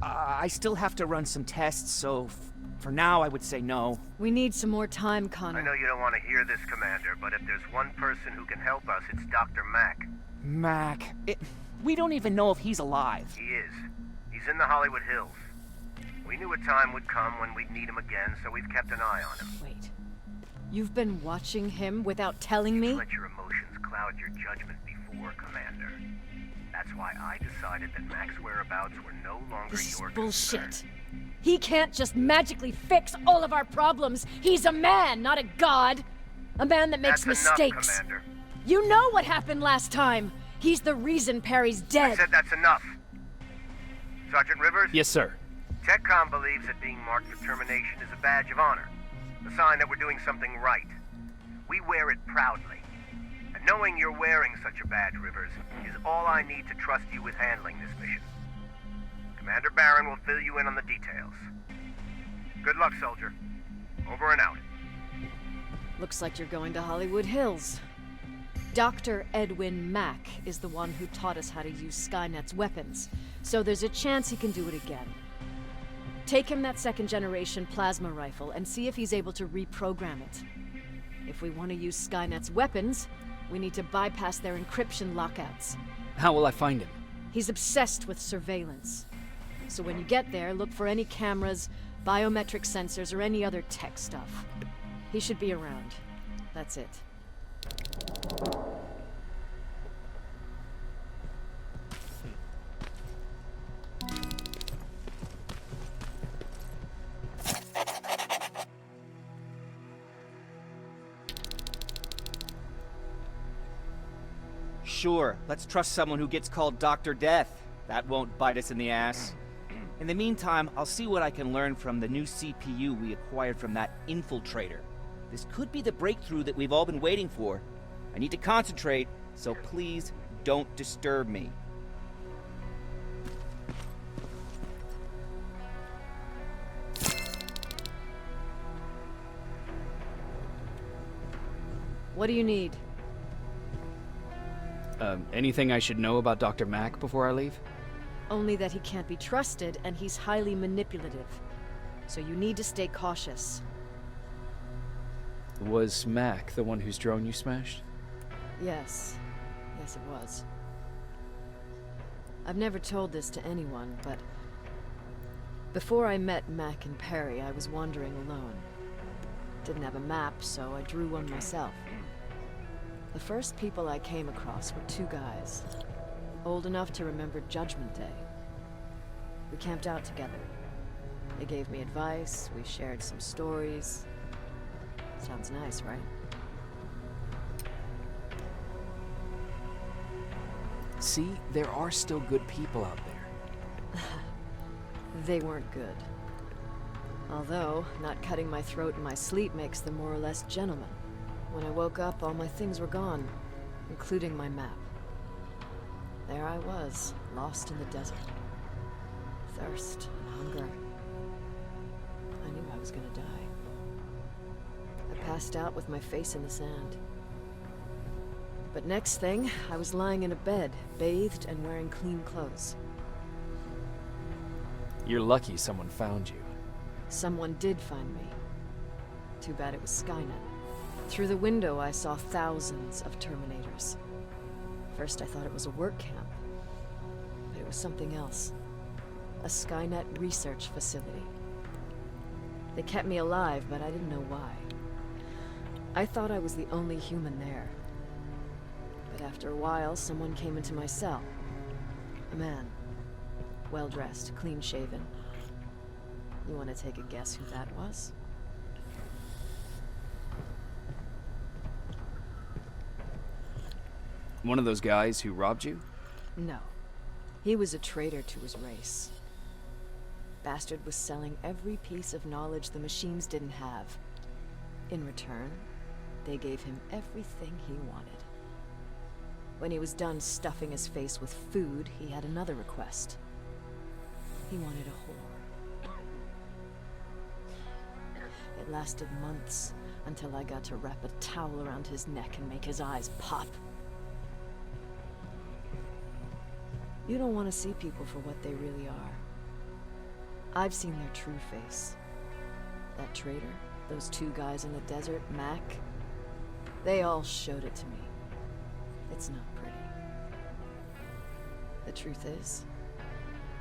I still have to run some tests, so for now I would say no. We need some more time, Connor. I know you don't want to hear this, Commander, but if there's one person who can help us, it's Dr. Mack. Mac. We don't even know if he's alive. He is. He's in the Hollywood Hills. We knew a time would come when we'd need him again, so we've kept an eye on him. Wait. You've been watching him without telling me? Let your emotions cloud your judgment before, Commander. That's why I decided that Mack's whereabouts were no longer This is your bullshit. concern. He can't just magically fix all of our problems. He's a man, not a god. A man that makes That's mistakes. Enough, Commander. You know what happened last time. He's the reason Perry's I dead. said that's enough. Sergeant Rivers? Yes, sir. TechCom believes that being marked for termination is a badge of honor. A sign that we're doing something right. We wear it proudly. And knowing you're wearing such a badge, Rivers, is all I need to trust you with handling this mission. Commander Barron will fill you in on the details. Good luck, soldier. Over and out. Looks like you're going to Hollywood Hills. Dr. Edwin Mack is the one who taught us how to use Skynet's weapons, so there's a chance he can do it again. Take him that second-generation plasma rifle and see if he's able to reprogram it. If we want to use Skynet's weapons, we need to bypass their encryption lockouts. How will I find him? He's obsessed with surveillance. So when you get there, look for any cameras, biometric sensors, or any other tech stuff. He should be around. That's it. Sure, let's trust someone who gets called Dr. Death. That won't bite us in the ass. In the meantime, I'll see what I can learn from the new CPU we acquired from that infiltrator. This could be the breakthrough that we've all been waiting for. I need to concentrate, so please don't disturb me. What do you need? Anything I should know about Dr. Mack before I leave? Only that he can't be trusted and he's highly manipulative. So you need to stay cautious. Was Mack the one whose drone you smashed? Yes. Yes, it was. I've never told this to anyone, but before I met Mack and Perry, I was wandering alone. Didn't have a map, so I drew one myself. The first people I came across were two guys, old enough to remember Judgment Day. We camped out together. They gave me advice, we shared some stories. Sounds nice, right? See, there are still good people out there. They weren't good. Although, not cutting my throat in my sleep makes them more or less gentlemen. When I woke up, all my things were gone, including my map. There I was, lost in the desert. Thirst and hunger. I knew I was gonna die. I passed out with my face in the sand. But next thing, I was lying in a bed, bathed and wearing clean clothes. You're lucky someone found you. Someone did find me. Too bad it was Skynet. Through the window, I saw thousands of Terminators. First, I thought it was a work camp. But it was something else. A Skynet research facility. They kept me alive, but I didn't know why. I thought I was the only human there. But after a while, someone came into my cell. A man. Well-dressed, clean-shaven. You want to take a guess who that was? One of those guys who robbed you? No. He was a traitor to his race. Bastard was selling every piece of knowledge the machines didn't have. In return, they gave him everything he wanted. When he was done stuffing his face with food, he had another request. He wanted a whore. It lasted months, until I got to wrap a towel around his neck and make his eyes pop. You don't want to see people for what they really are. I've seen their true face. That traitor, those two guys in the desert, Mac, they all showed it to me. It's not pretty. The truth is,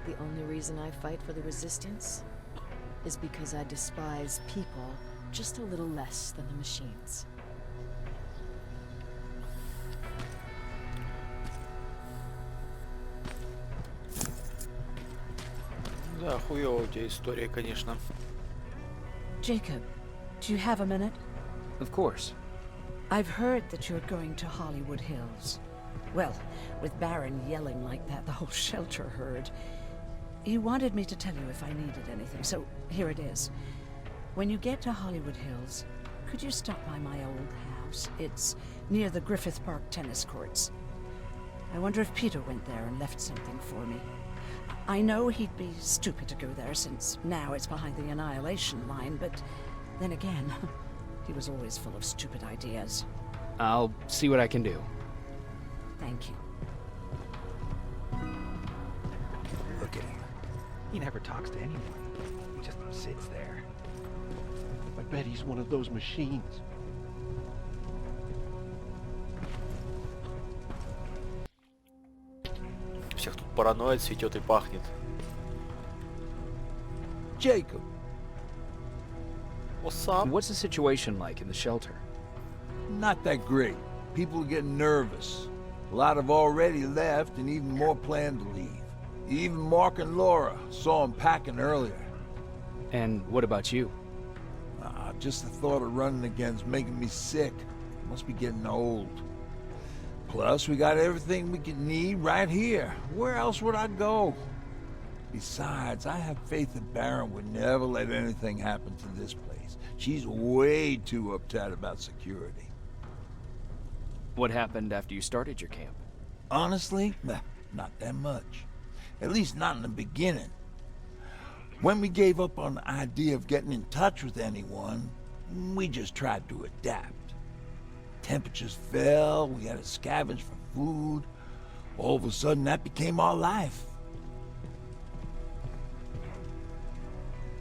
the only reason I fight for the Resistance is because I despise people just a little less than the machines. Да, хуёвая у тебя история, конечно. Jacob, do you have a minute? Of course. I've heard that you're going to Hollywood Hills. Well, with Baron yelling like that, the whole shelter heard. He wanted me to tell you if I needed anything, so here it is. When you get to Hollywood Hills, could you stop by my old house? It's near the Griffith Park tennis courts. I wonder if Peter went there and left something for me. I know he'd be stupid to go there, since now it's behind the Annihilation line, but then again, he was always full of stupid ideas. I'll see what I can do. Thank you. Look at him. He never talks to anyone. He just sits there. I bet he's one of those machines. Всех тут параноид цветет и пахнет. Jacob. What's up? What's the situation like in the shelter? Not that great. People are getting nervous. A lot have already left, and even more plan to leave. Even Mark and Laura saw them packing earlier. And what about you? Just the thought of running again's making me sick. Must be getting old. Plus, we got everything we could need right here. Where else would I go? Besides, I have faith that Baron would never let anything happen to this place. She's way too uptight about security. What happened after you started your camp? Honestly, not that much. At least not in the beginning. When we gave up on the idea of getting in touch with anyone, we just tried to adapt. Temperatures fell, we had to scavenge for food. All of a sudden, that became our life.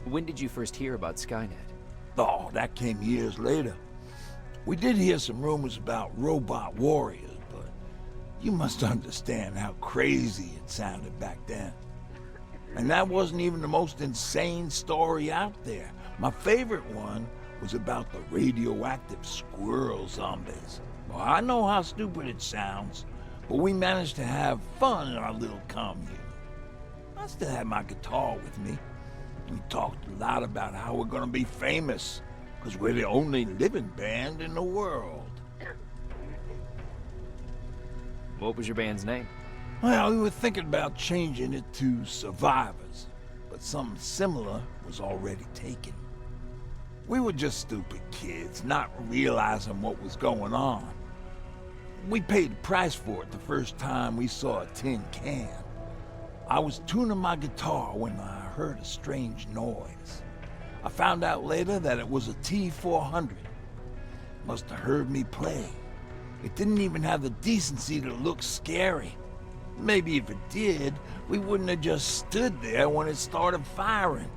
When did you first hear about Skynet? Oh, that came years later. We did hear some rumors about robot warriors, but you must understand how crazy it sounded back then. And that wasn't even the most insane story out there. My favorite one was about the radioactive squirrel zombies. Well, I know how stupid it sounds, but we managed to have fun in our little commune. I still had my guitar with me. We talked a lot about how we're gonna be famous, because we're the only living band in the world. What was your band's name? Well, we were thinking about changing it to Survivors, but something similar was already taken. We were just stupid kids, not realizing what was going on. We paid the price for it the first time we saw a tin can. I was tuning my guitar when I heard a strange noise. I found out later that it was a T-400. Must have heard me play. It didn't even have the decency to look scary. Maybe if it did, we wouldn't have just stood there when it started firing.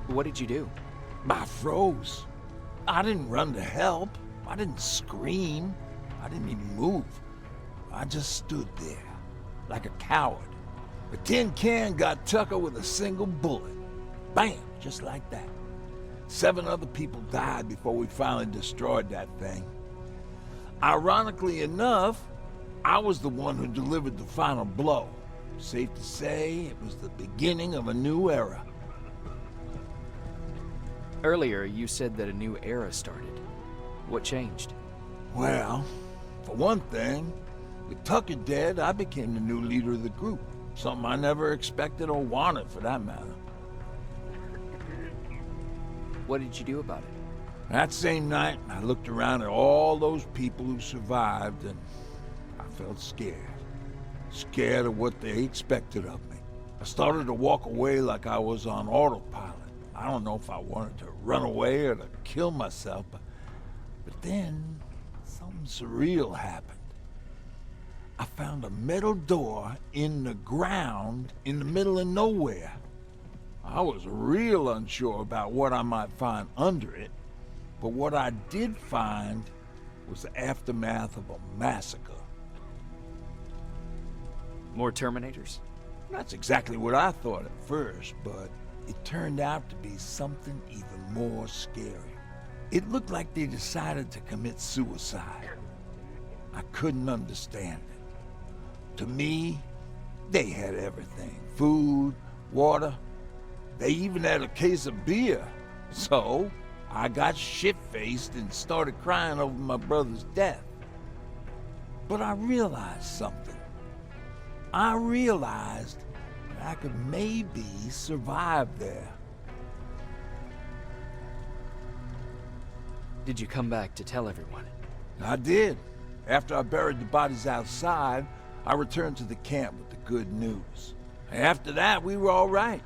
What did you do? I froze. I didn't run to help. I didn't scream. I didn't even move. I just stood there, like a coward. The tin can got Tucker with a single bullet. Bam! Just like that. 7 other people died before we finally destroyed that thing. Ironically enough, I was the one who delivered the final blow. Safe to say, it was the beginning of a new era. Earlier, you said that a new era started. What changed? Well, for one thing, with Tucker dead, I became the new leader of the group. Something I never expected or wanted, for that matter. What did you do about it? That same night, I looked around at all those people who survived, and I felt scared. Scared of what they expected of me. I started to walk away like I was on autopilot. I don't know if I wanted to run away or to kill myself, but then something surreal happened. I found a metal door in the ground in the middle of nowhere. I was real unsure about what I might find under it, but what I did find was the aftermath of a massacre. More Terminators? That's exactly what I thought at first, but it turned out to be something even more scary. It looked like they decided to commit suicide. I couldn't understand it. To me, they had everything. Food, water. They even had a case of beer. So, I got shit-faced and started crying over my brother's death. But I realized something. I realized that I could maybe survive there. Did you come back to tell everyone? I did. After I buried the bodies outside, I returned to the camp with the good news. After that, we were all right.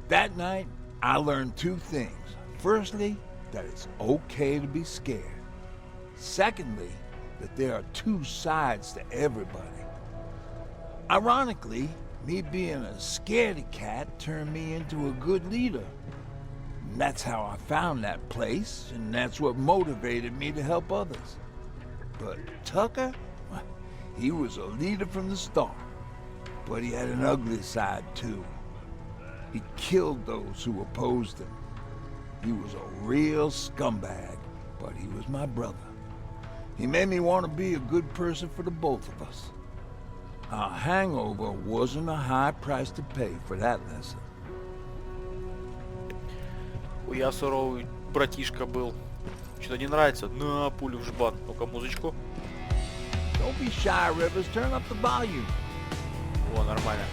That night, I learned two things. Firstly, that it's okay to be scared. Secondly, that there are two sides to everybody. Ironically, me being a scaredy cat turned me into a good leader. And that's how I found that place, and that's what motivated me to help others. But Tucker, he was a leader from the start. But he had an ugly side too. He killed those who opposed him. He was a real scumbag, but he was my brother. He made me want to be a good person for the both of us. A hangover wasn't a high price to pay for that lesson. Я суровый братишка был. Что-то не нравится? На, пулю в жбан. Ну-ка, музычку. Don't be shy, Rivers. Turn up the volume. О, нормально.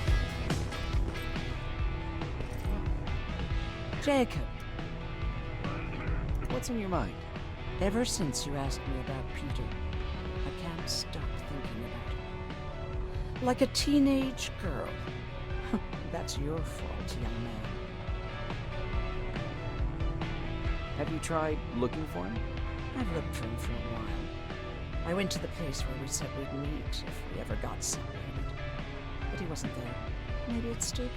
Jacob, What's on your mind? ever since you asked me about Peter, I can't stop thinking about him. Like a teenage girl. That's your fault, young man. Have you tried looking for him? I've looked for him for a while. I went to the place where we said we'd meet if we ever got separated. But he wasn't there. Maybe it's stupid.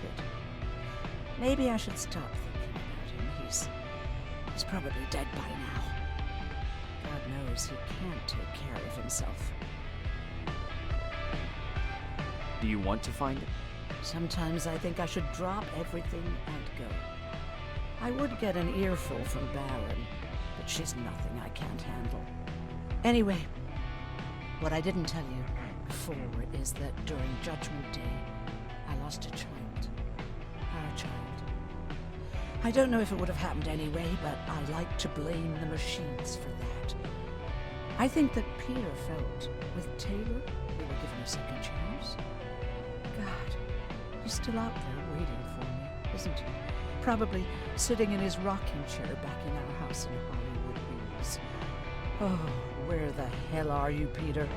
Maybe I should stop thinking about him. He's probably dead by now. God knows he can't take care of himself. Do you want to find him? Sometimes I think I should drop everything and go. I would get an earful from Baron, but she's nothing I can't handle. Anyway, what I didn't tell you before is that during Judgment Day, I lost a child. Our child. I don't know if it would have happened anyway, but I like to blame the machines for that. I think that Peter felt with Taylor we were given a second chance. God, he's still out there waiting for me, isn't he? Probably sitting in his rocking chair back in our house in Hollywood Hills. Oh, where the hell are you, Peter?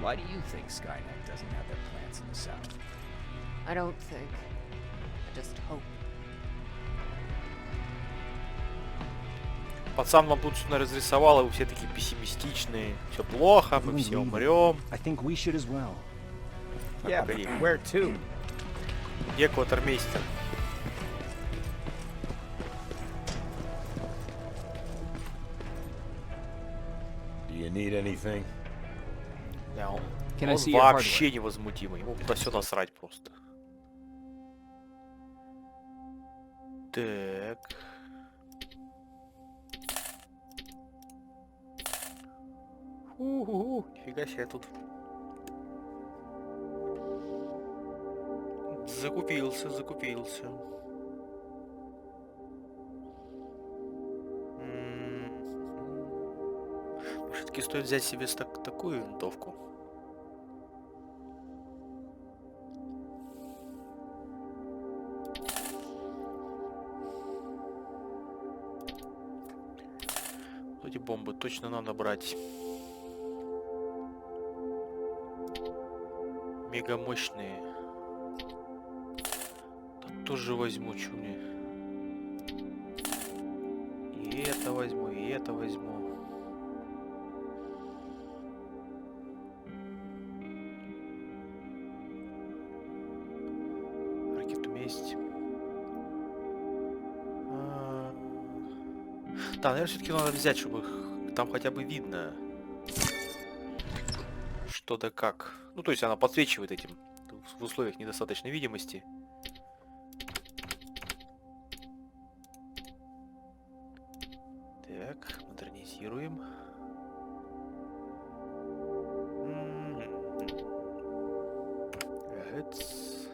Why do you think Skynet doesn't have their plants in the South? I don't think. I just hope. Пацан вам тут что-то разрисовал, и вы все такие пессимистичные. Все плохо, мы все умрем. I think we should as well. Yeah, but where to? Где кватермейстер? Do you need anything? Да, он Can I see your вообще невозмутимый. Ему туда-сюда насрать просто. Так. Нифига себе тут. Закупился. Все-таки стоит взять себе такую винтовку. Эти бомбы точно надо брать. Мега мощные. Да тоже возьму, что мне. это возьму, и это возьму. Ракета у меня есть. Да, наверное, все-таки надо взять, чтобы там хотя бы видно, что да как. Ну, то есть она подсвечивает этим в условиях недостаточной видимости. Так, модернизируем. Гэц.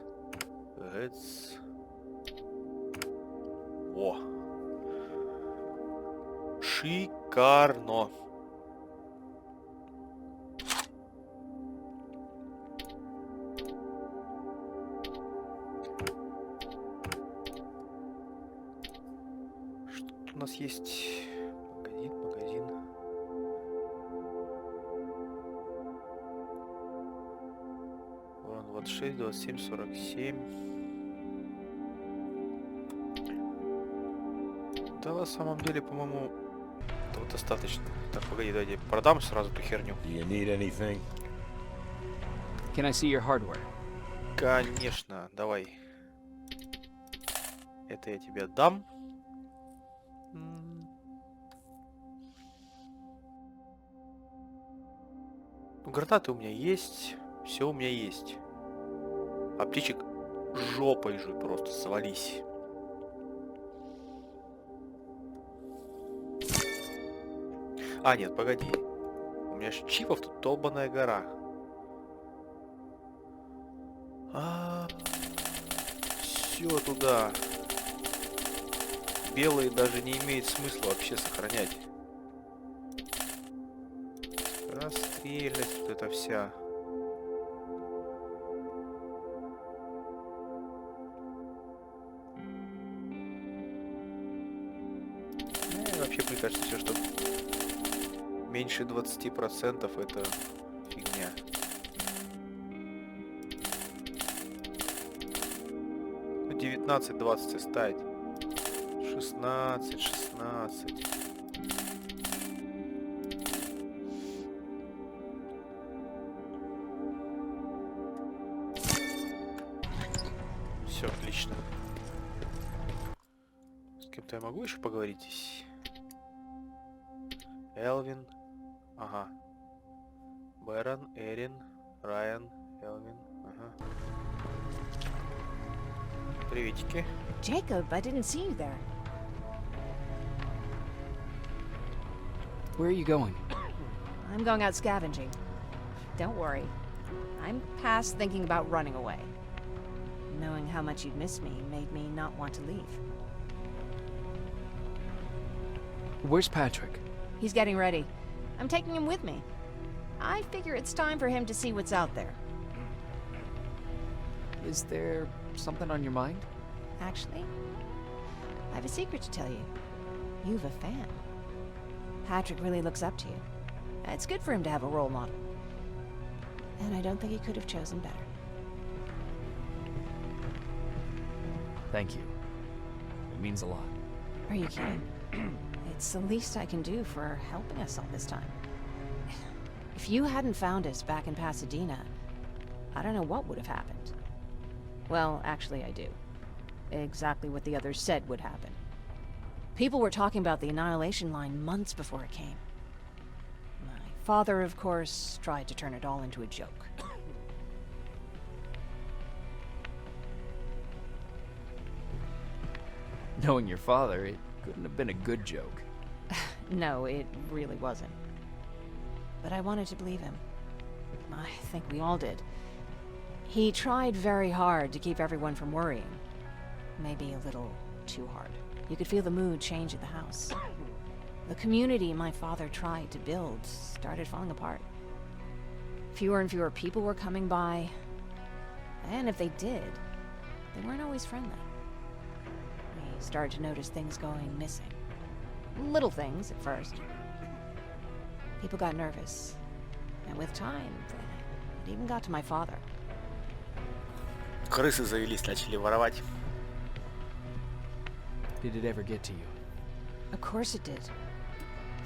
Гэц. О! Шикарно! Что у нас есть? Магазин. Урон 26, 27, 47. Да, на самом деле, по-моему, этого достаточно. Так, погоди, давайте продам сразу эту херню. Do you need anything? Can I see your hardware? Конечно, давай. Это я тебе дам. Ну, гранаты у меня есть. Все у меня есть. Аптечек жопой жуй, просто свались. А, нет, погоди. У меня ж чипов тут долбаная гора. Все туда. Белые даже не имеет смысла вообще сохранять. Расстрельность вот эта вся. Вообще, мне кажется, все, что меньше 20% это фигня. Ну, 19-20 оставить. 16. Все, отлично. С кем-то я могу еще поговорить здесь? Элвин. Ага. Бэрон, Эрин, Райан, Элвин. Ага. Приветики. Jacob, I didn't see you there. Where are you going? I'm going out scavenging. Don't worry. I'm past thinking about running away. Knowing how much you'd miss me made me not want to leave. Where's Patrick? He's getting ready. I'm taking him with me. I figure it's time for him to see what's out there. Is there something on your mind? Actually, I have a secret to tell you. You've a fan. Patrick really looks up to you. It's good for him to have a role model. And I don't think he could have chosen better. Thank you. It means a lot. Are you kidding? It's the least I can do for helping us all this time. If you hadn't found us back in Pasadena, I don't know what would have happened. Well, actually I do. Exactly what the others said would happen. People were talking about the Annihilation Line months before it came. My father, of course, tried to turn it all into a joke. Knowing your father, it couldn't have been a good joke. No, it really wasn't. But I wanted to believe him. I think we all did. He tried very hard to keep everyone from worrying. Maybe a little too hard. You could feel the mood change at the house. The community my father tried to build started falling apart. Fewer and fewer people were coming by. And if they did, they weren't always friendly. We started to notice things going missing. Little things at first. People got nervous. And with time, it even got to my father. Крысы завелись, начали воровать. Did it ever get to you? Of course it did.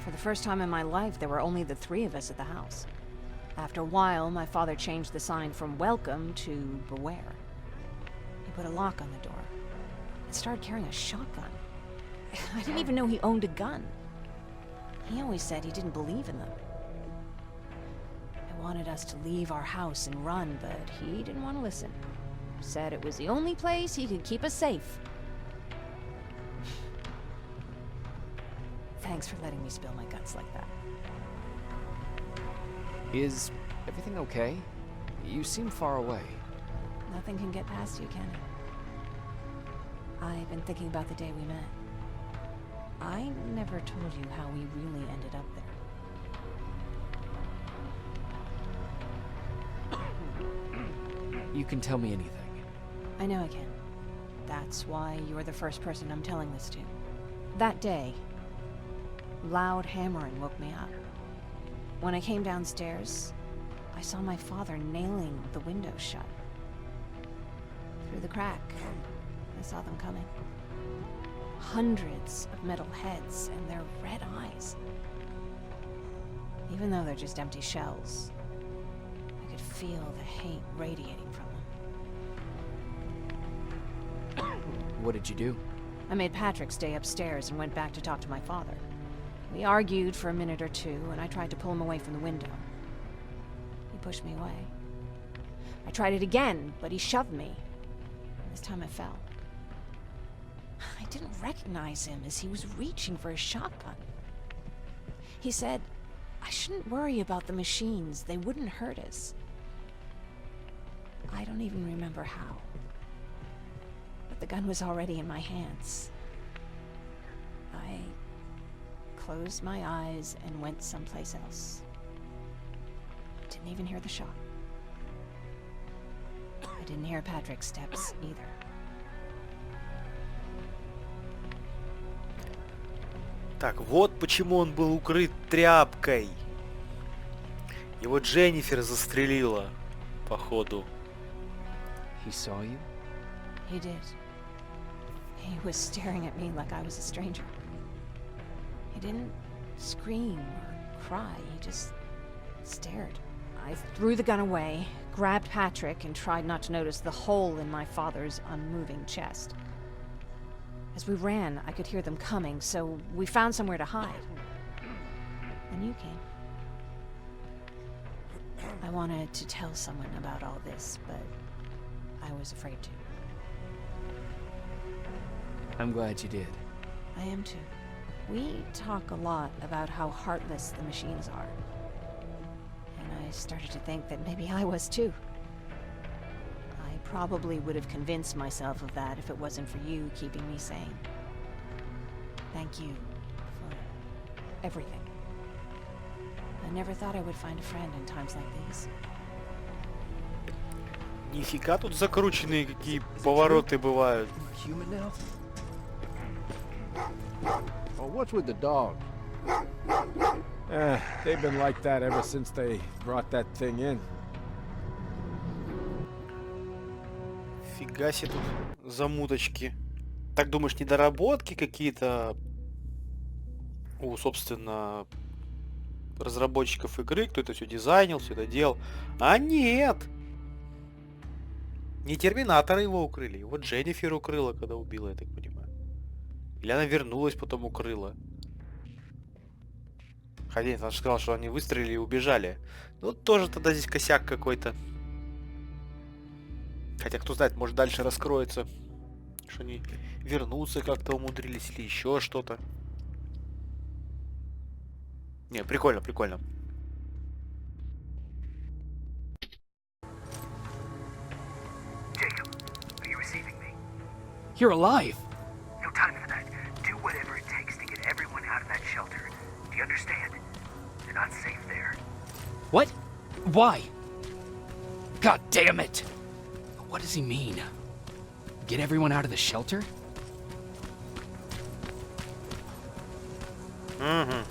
For the first time in my life, there were only the three of us at the house. After a while, my father changed the sign from welcome to beware. He put a lock on the door and started carrying a shotgun. I didn't even know he owned a gun. He always said he didn't believe in them. I wanted us to leave our house and run, but he didn't want to listen. Said it was the only place he could keep us safe. Thanks for letting me spill my guts like that. Is everything okay? You seem far away. Nothing can get past you, can it? I've been thinking about the day we met. I never told you how we really ended up there. You can tell me anything. I know I can. That's why you're the first person I'm telling this to. That day, loud hammering woke me up. When I came downstairs, I saw my father nailing the window shut. Through the crack, I saw them coming. Hundreds of metal heads and their red eyes. Even though they're just empty shells, I could feel the hate radiating from them. What did you do? I made Patrick stay upstairs and went back to talk to my father. We argued for a minute or two, and I tried to pull him away from the window. He pushed me away. I tried it again, but he shoved me. This time I fell. I didn't recognize him as he was reaching for a shotgun. He said, I shouldn't worry about the machines. They wouldn't hurt us. I don't even remember how. But the gun was already in my hands. I closed my eyes and went someplace else. Didn't even hear the shot. I didn't hear Patrick's steps either. Так, вот почему он был укрыт тряпкой. Его Дженнифер застрелила, походу. He saw you? He did. He was staring at me like I was a stranger. He didn't scream or cry, he just stared. I threw the gun away, grabbed Patrick, and tried not to notice the hole in my father's unmoving chest. As we ran, I could hear them coming, so we found somewhere to hide. Then you came. I wanted to tell someone about all this, but I was afraid to. I'm glad you did. I am too. We talk a lot about how heartless the machines are. And I started to think that maybe I was too. I probably would have convinced myself of that if it wasn't for you keeping me sane. Thank you for everything. I never thought I would find a friend in times like these. Нифига тут закрученные какие повороты бывают. Human now? Oh, what's with the dog? They've been like that ever since they brought that thing in. Фига себе тут замуточки. Так думаешь, недоработки какие-то у, собственно, разработчиков игры, кто это все дизайнил, все это делал? А нет! Не Терминатора его укрыли, его Дженнифер укрыла, когда убила, я так понимаю. Или она вернулась, потом укрыла. Хотя нет, она же сказала, что они выстрелили и убежали. Ну, тоже тогда здесь косяк какой-то. Хотя, кто знает, может дальше раскроется, что они вернуться как-то умудрились или еще что-то. Не, прикольно, прикольно. Jacob, are you receiving me? You're alive! No time for that. Do whatever it takes to get everyone out of that shelter. Do you understand? They're not safe there. What? Why? God damn it! What does he mean? Get everyone out of the shelter? Угу.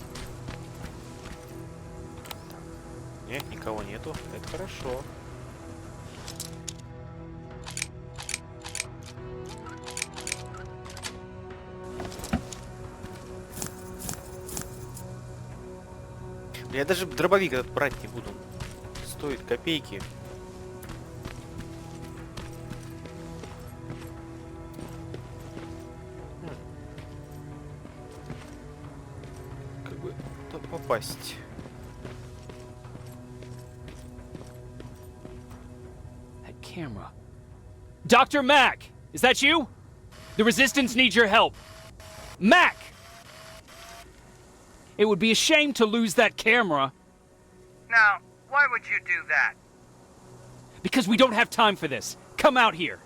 Нет, никого нету. Это хорошо. Я даже дробовик этот брать не буду. Стоит копейки. Как бы туда попасть? That camera. Dr. Mack! Is that you? The Resistance needs your help. Mack! It would be a shame to lose that camera. Now, why would you do that? Because we don't have time for this. Come out here.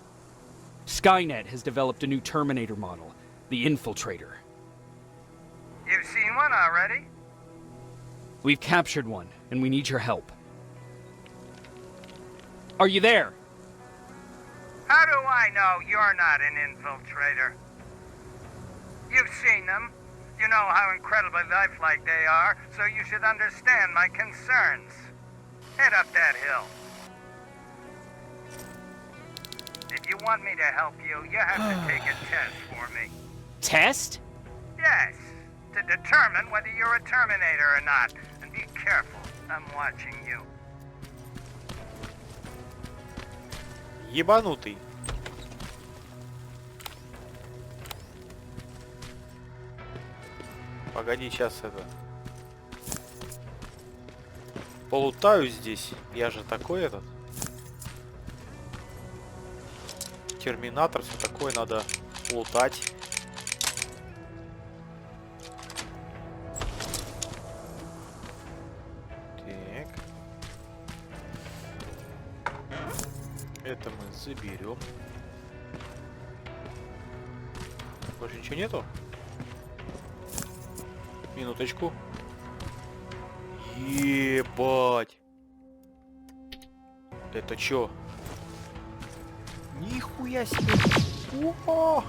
Skynet has developed a new Terminator model, the Infiltrator. You've seen one already? We've captured one, and we need your help. Are you there? How do I know you're not an infiltrator? You've seen them. You know how incredibly lifelike they are, so you should understand my concerns. Head up that hill. If you want me to help you, you have to take a test for me. Test? Yes, to determine whether you're a Terminator or not. And be careful, I'm watching you. Ебанутый. Погоди, сейчас это... Полутаю здесь. Я же такой этот. Терминатор, все такое надо лутать. Так. Это мы заберем. Больше ничего нету? Минуточку. Ебать. Это чё? Нихуя себе. О!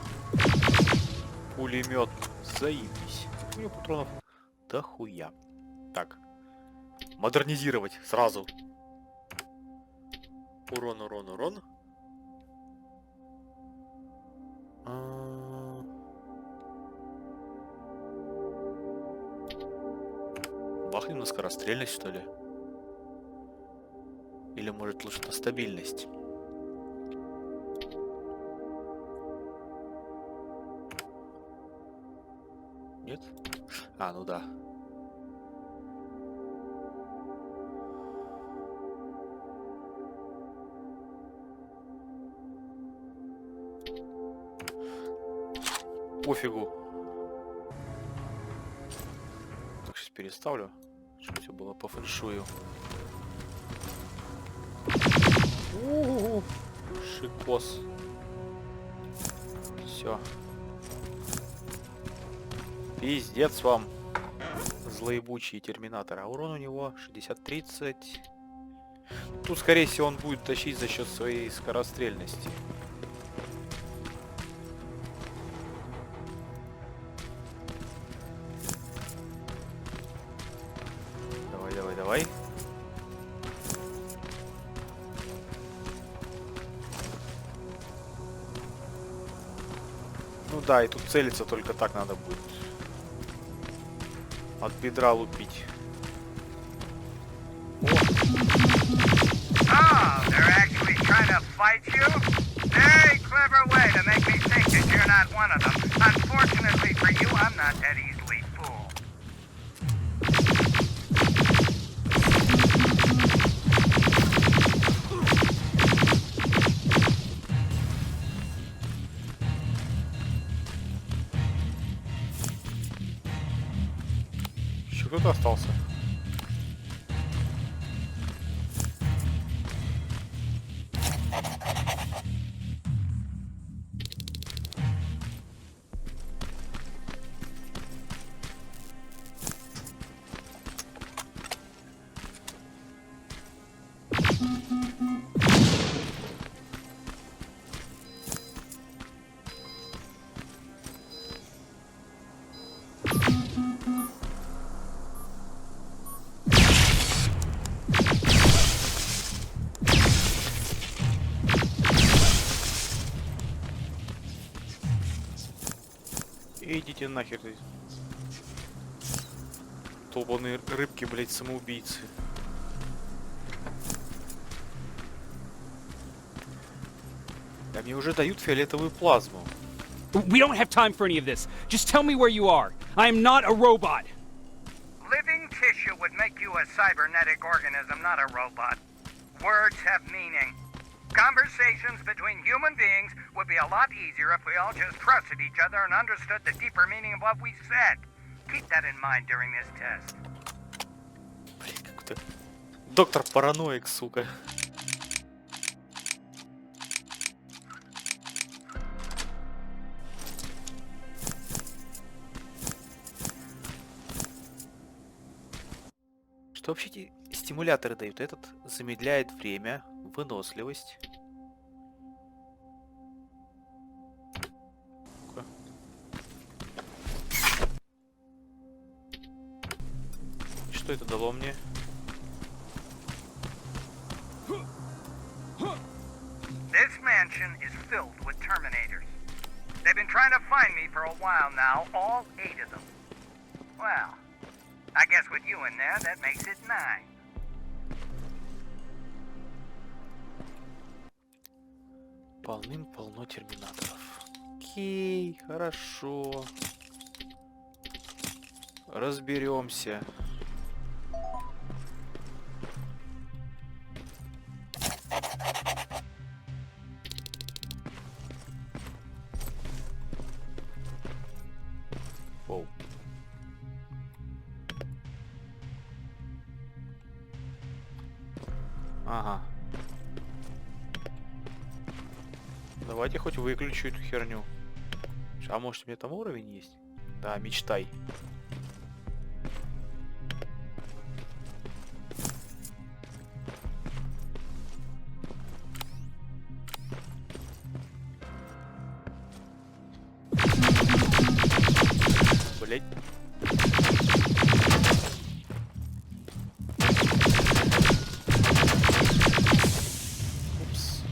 Пулемет. Заебись. У него патронов дохуя. Так. Модернизировать сразу. Урон, урон, урон. Бахнем на скорострельность, что ли? Или может лучше на стабильность? Нет? А, ну да. Пофигу. Так, сейчас переставлю, чтобы все было по фэншую. Шикос. Все. Пиздец вам, злоебучий терминатор. А урон у него 60-30. Тут, скорее всего, он будет тащить за счет своей скорострельности. Давай, давай, давай. Ну да, и тут целиться только так надо будет. От бедра лупить. Oh, they're actually trying to fight you? Very clever way to make me think that you're not one of them. Unfortunately for you, I'm not that easily fooled. Еще кто-то остался. Идите нахер. долбаные рыбки, блять, самоубийцы. Да мне уже дают фиолетовую плазму. We don't have time for any of this. Just tell me where you are. I am not a robot. Living tissue would make you a cybernetic organism, not a robot. Words have meaning. Conversations between human beings would be a lot easier if we all just trusted each other and understood the deeper meaning of what we said. Keep that in mind during this test. Блин, какой-то доктор параноик, сука. Что вообще эти стимуляторы дают? Этот замедляет время, выносливость. Что это дало мне? This mansion is filled with Terminators. They've been trying to find me for a while now, all 8 of them. Well, I guess with you in there, that makes it 9. Полным-полно терминаторов. Окей, хорошо. Разберемся. Оу. Ага. Давайте хоть выключу эту херню. А может у меня там уровень есть? Да, мечтай. Блять. Упс.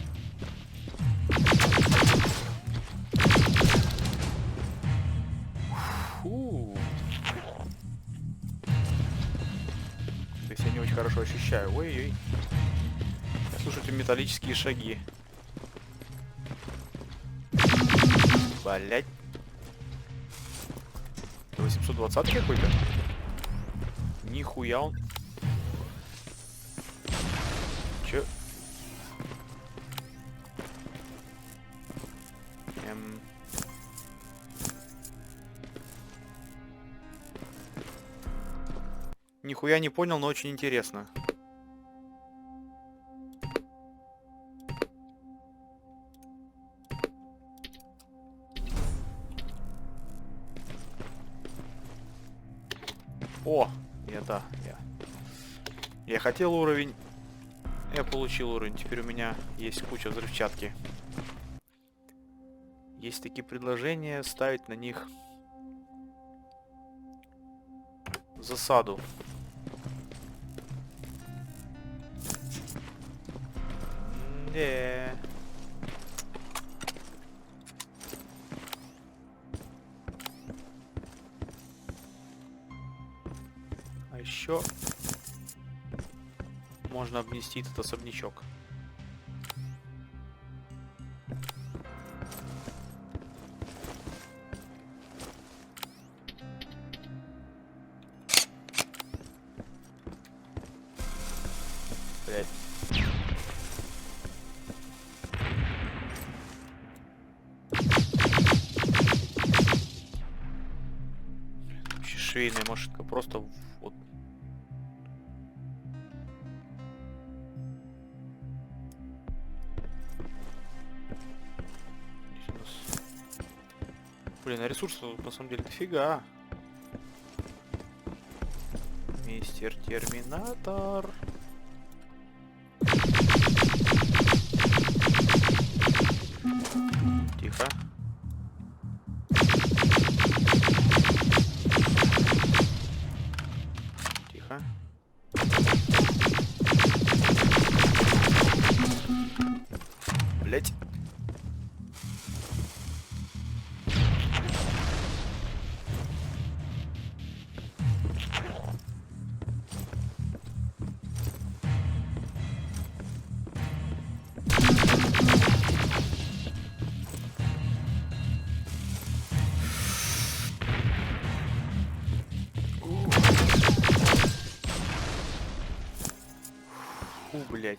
Фу. То есть я не очень хорошо ощущаю. Ой-ой. Я слышу эти металлические шаги. Блять. 820 какой-то? Нихуя он. Чё? Нихуя не понял, но очень интересно. О, я хотел уровень, я получил уровень. Теперь у меня есть куча взрывчатки. Есть такие предложения, ставить на них засаду. Не. А еще можно обнести этот особнячок. Блять. Вообще швейная машинка просто вот. Блин, а ресурсов тут на самом деле дофига. Мистер Терминатор. Тихо. Тихо. Блять. Блять.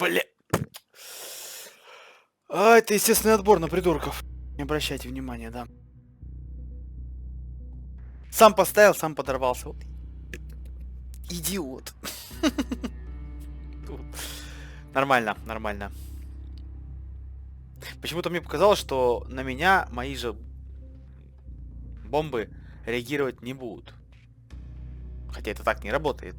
Бля. А, это естественный отбор на придурков. Не обращайте внимания, да. Сам поставил, сам подорвался. Вот. Идиот. Нормально, нормально. Почему-то мне показалось, что на меня мои же бомбы реагировать не будут. Хотя это так не работает.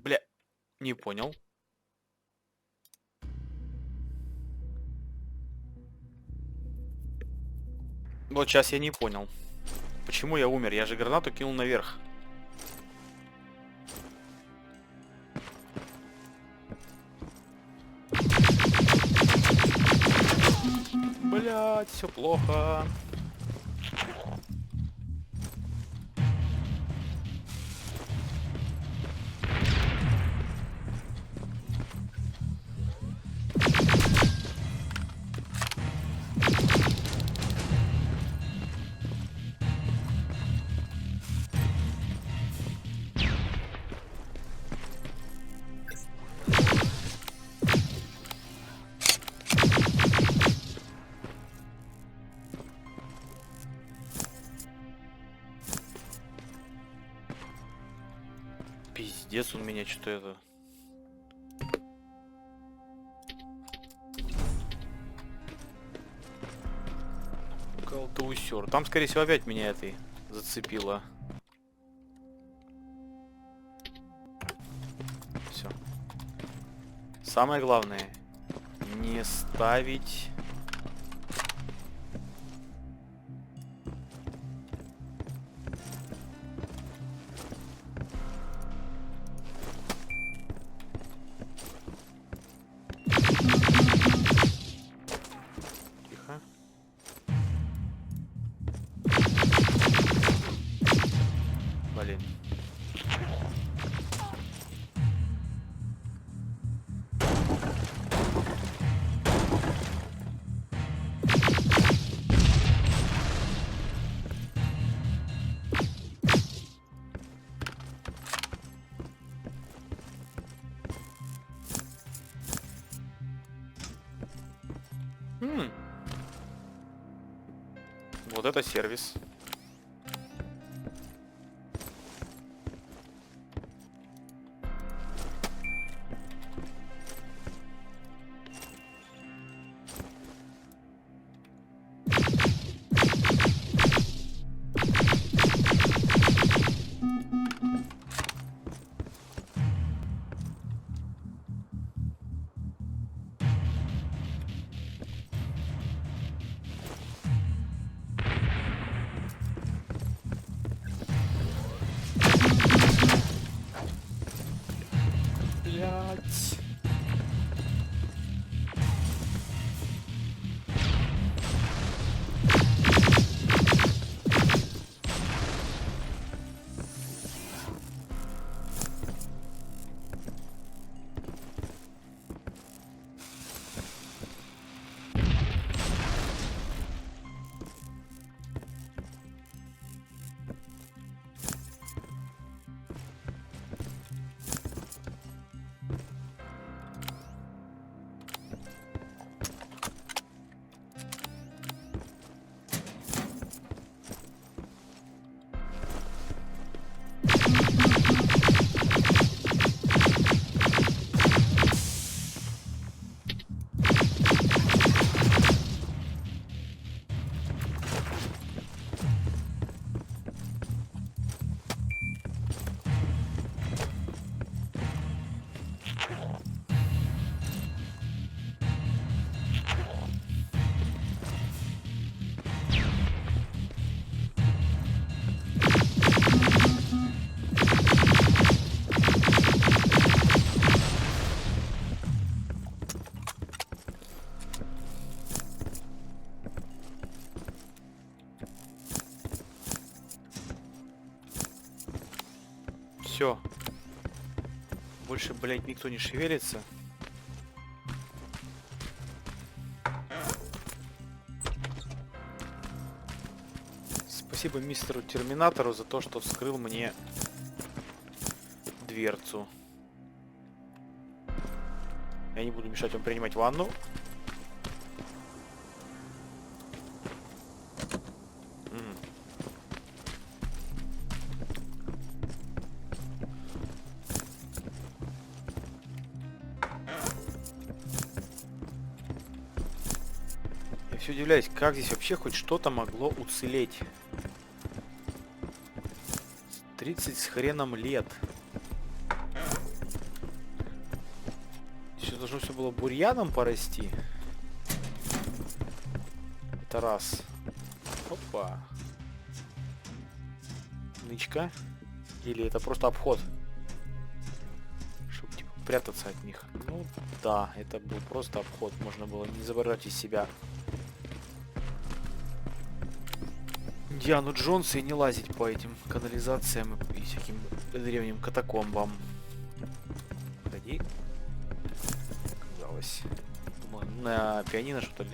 Бля, не понял. Вот сейчас я не понял. Почему я умер? Я же гранату кинул наверх. Блять, все плохо. Пиздец, он меня что-то это... Кого-то усер. Там, скорее всего, опять меня этой зацепило. Все. Самое главное, не ставить... Блин. Вот это сервис. Блять. Больше, блядь, никто не шевелится. Спасибо мистеру Терминатору за то, что вскрыл мне дверцу. Я не буду мешать вам принимать ванну. Я все удивляюсь, как здесь вообще хоть что-то могло уцелеть. 30 с хреном лет. Еще должно все было бурьяном порасти. Это раз. Опа. Нычка. Или это просто обход? Чтобы типа прятаться от них. Ну да, это был просто обход. Можно было не забирать из себя Индиану Джонса и не лазить по этим канализациям и всяким древним катакомбам. Погоди. Казалось. Думаю, на пианино что-то,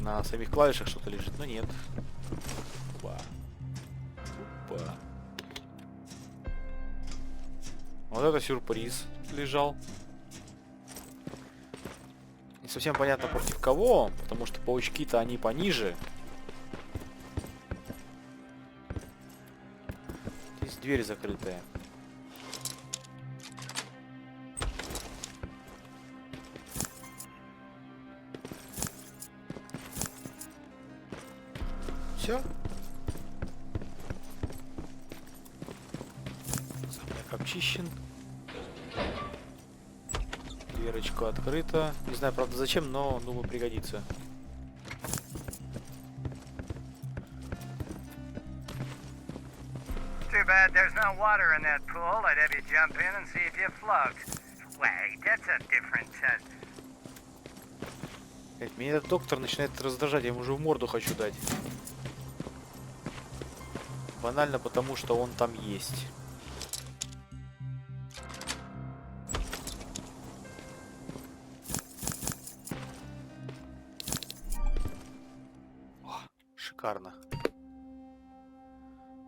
на самих клавишах что-то лежит, но нет. Опа. Опа. Вот это сюрприз лежал. Не совсем понятно против кого, потому что паучки-то они пониже. Здесь дверь закрытая. Все. Замок обчищен. Дверочка открыта. Не знаю, правда, зачем, но, думаю, пригодится. Too bad there's no water in that pool. I'd have you jump in and see if you float. Wait, that's a different set. Меня этот доктор начинает раздражать, я ему уже в морду хочу дать. Банально потому, что он там есть. О, шикарно.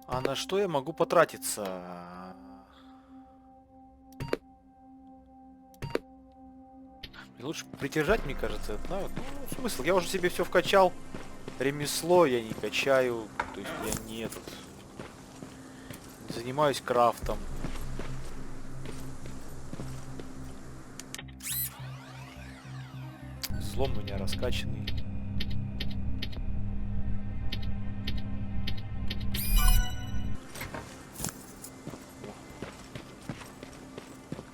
А на что я могу потратиться? И лучше придержать, мне кажется, это, ну, смысл. Я уже себе все вкачал. Ремесло я не качаю. То есть я не этот. Не занимаюсь крафтом. Злом у меня раскачанный.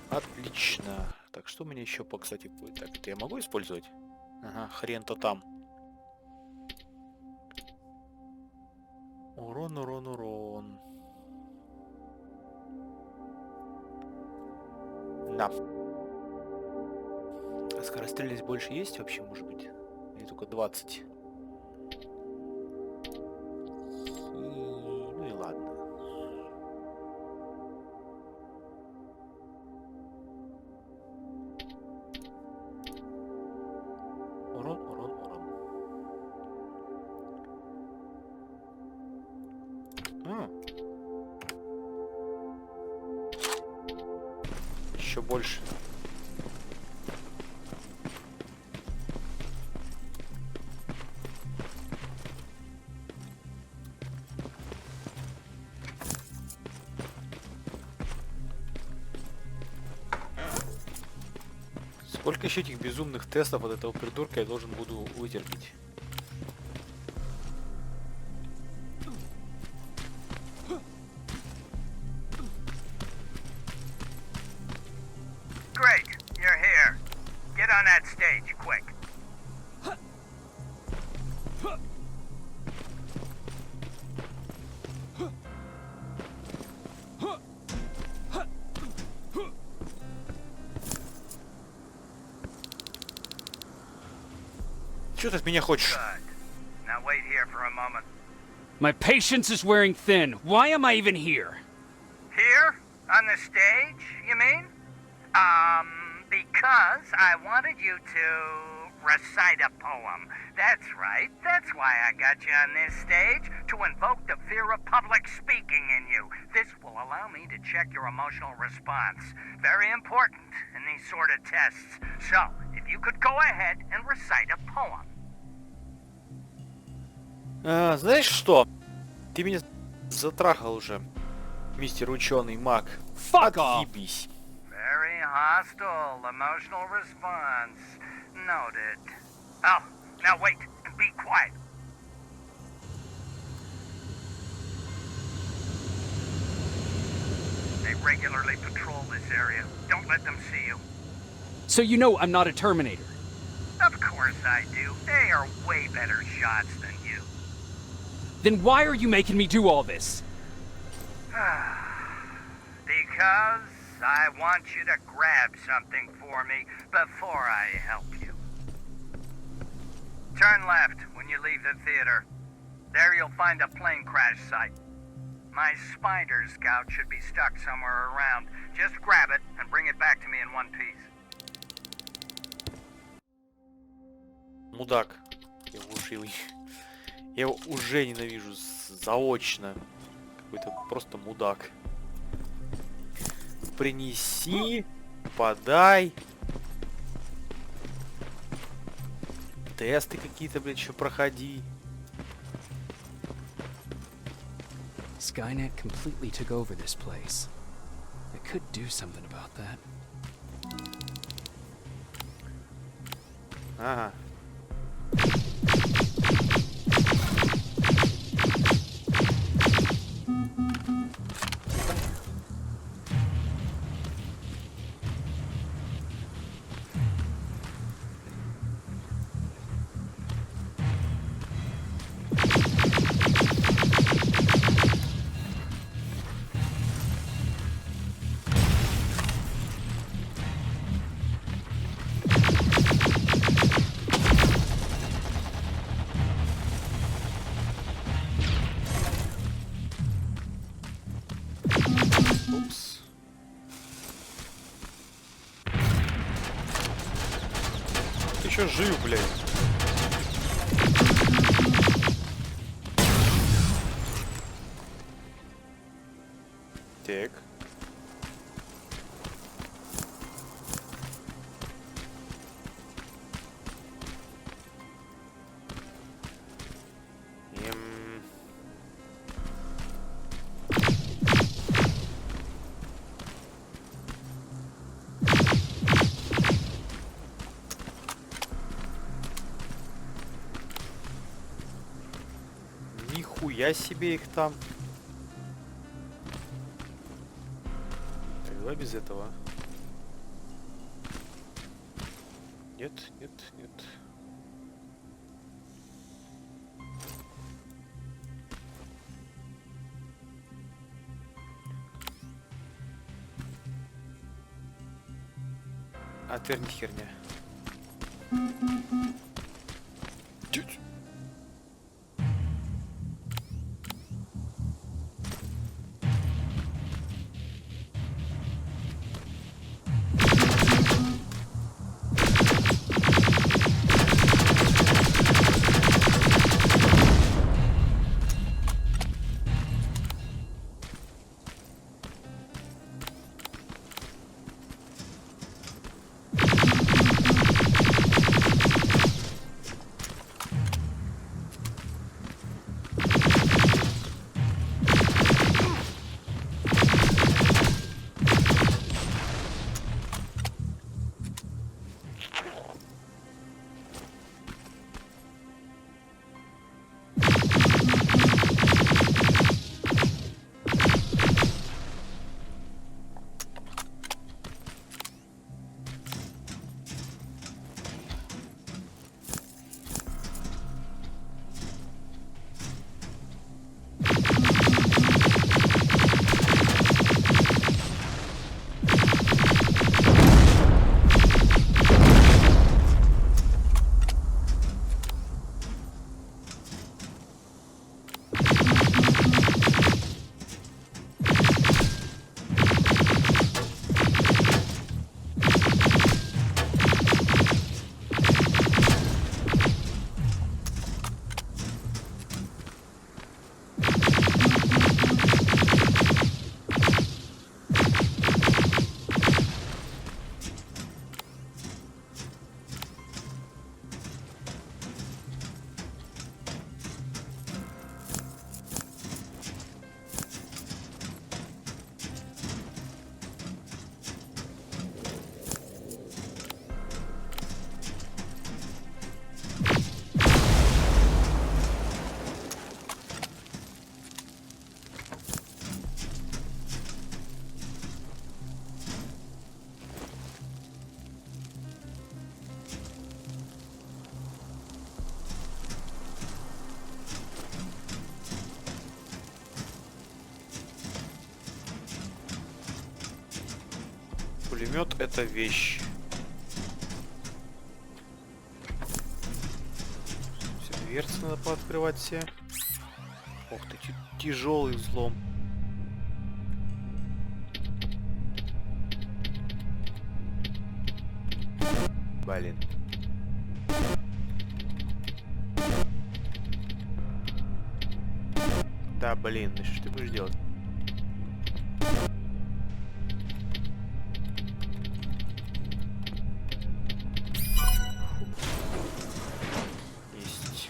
Отлично. Так, что у меня еще по, кстати, будет? Так, это я могу использовать? Ага, хрен-то там. Урон, урон, урон. Да. А скорострельность больше есть вообще, может быть? Или только 20? Ну и ладно. Урон, урон, урон. Еще больше. Сколько еще этих безумных тестов от этого придурка я должен буду вытерпеть? Great, you're here. Get on that stage, quick. Что ты от меня хочешь? Good. Now wait here for a moment. My patience is wearing thin. Why am I even here? Here? On the stage, you mean? Because I wanted you to recite a poem. That's right. That's why I got you on this stage, to invoke the fear of public speaking in you. This will allow me to check your emotional response. Very important in these sort of tests. So, if you could go ahead and recite a poem. Знаешь что? Ты меня затрахал уже, мистер ученый маг. Fuck off! Отъебись. Very hostile emotional response. Noted. Oh, now wait and be quiet. They regularly patrol this area. Don't let them see you. So you know I'm not a Terminator. Of course I do. They are way better shots than you. Then why are you making me do all this? Because I want you to grab something for me before I help you. Turn left when you leave the theater. There you'll find a plane crash site. My spider scout should be stuck somewhere around. Just grab it and bring it back to me in one piece. Мудак. Я его уже ненавижу заочно. Какой-то просто мудак. Принеси, подай. Тесты какие-то, блядь, еще проходи. Skynet completely took over this place. I could do something about that. Ага. Упс. Ты еще жив, блядь. Так. Нихуя себе их там. Так, давай без этого. Нет, нет, нет. Отверни, херня. Тють. Пулемет это вещь. Все дверцы надо пооткрывать все. Ух ты, тяжелый взлом. Блин. Да, блин, ну что ты будешь делать? Есть.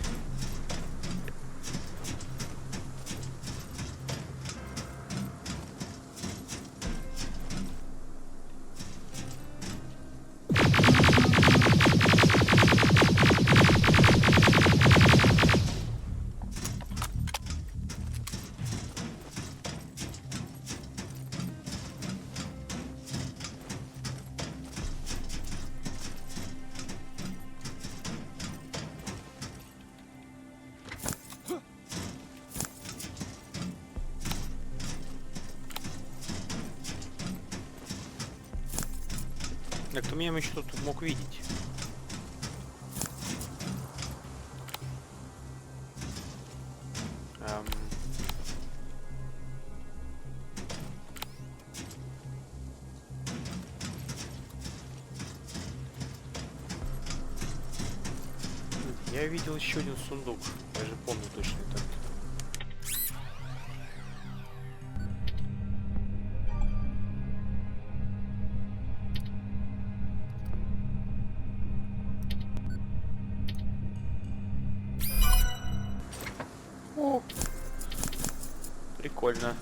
Так, кто меня еще тут мог видеть? Я видел еще один сундук. Я же помню точно этот. О, прикольно.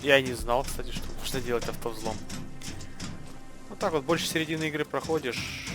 Я не знал, кстати, что можно делать автовзлом. Вот так вот, больше середины игры проходишь.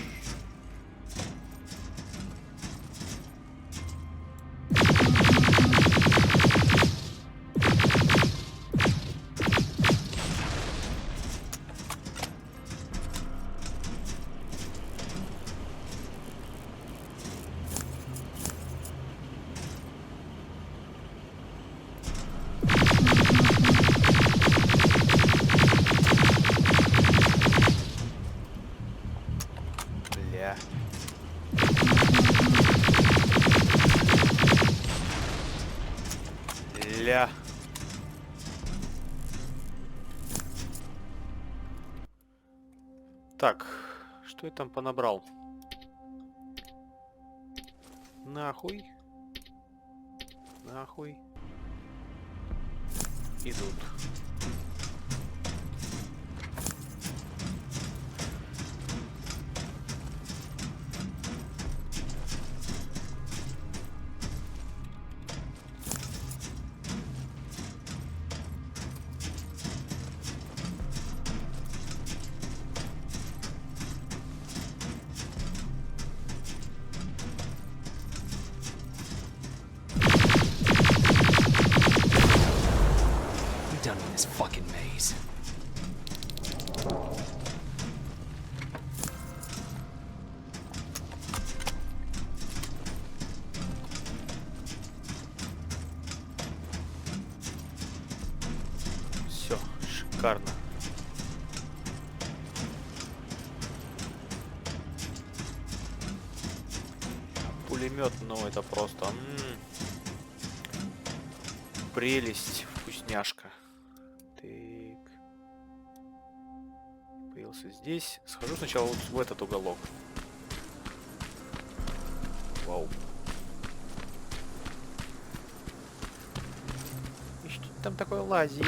Ля. Так, что я там понабрал? Нахуй. Нахуй. Идут. Done with this fucking maze. Все, шикарно. Пулемет, ну это просто прелесть, вкусняшка. Так. Появился здесь. Схожу сначала вот в этот уголок. Вау. И что там такое лазит?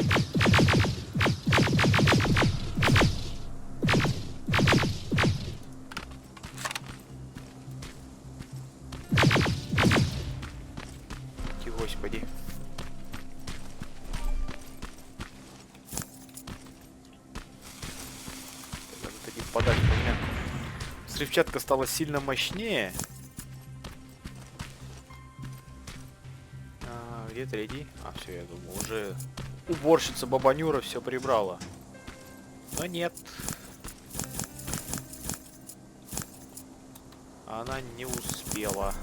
Господи. Надо таким подать. У меня взрывчатка стала сильно мощнее. Где третий? А, все, я думал, уже уборщица Баба Нюра все прибрала. Но нет. Она не успела.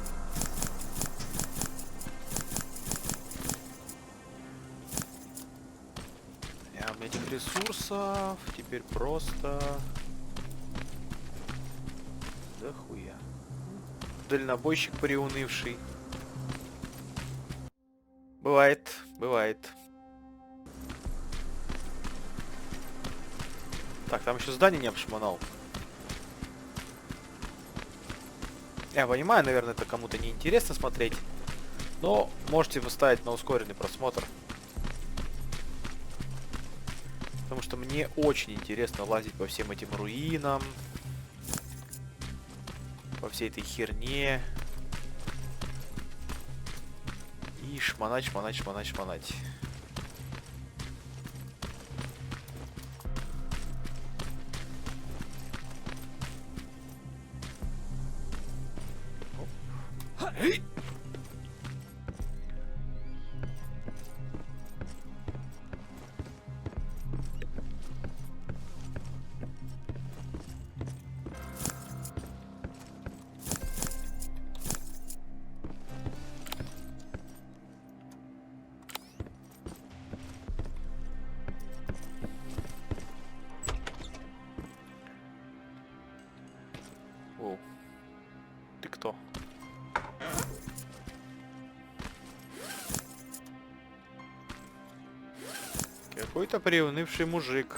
этих ресурсов теперь просто... Да хуя. Дальнобойщик приунывший. Бывает, бывает. Так, там еще здание не обшмонал. Я понимаю, наверное, это кому-то не интересно смотреть. Но можете выставить на ускоренный просмотр. Потому что мне очень интересно лазить по всем этим руинам. По всей этой херне. И шмонать, шмонать, шмонать, шмонать. О, ты кто? Какой-то приунывший мужик.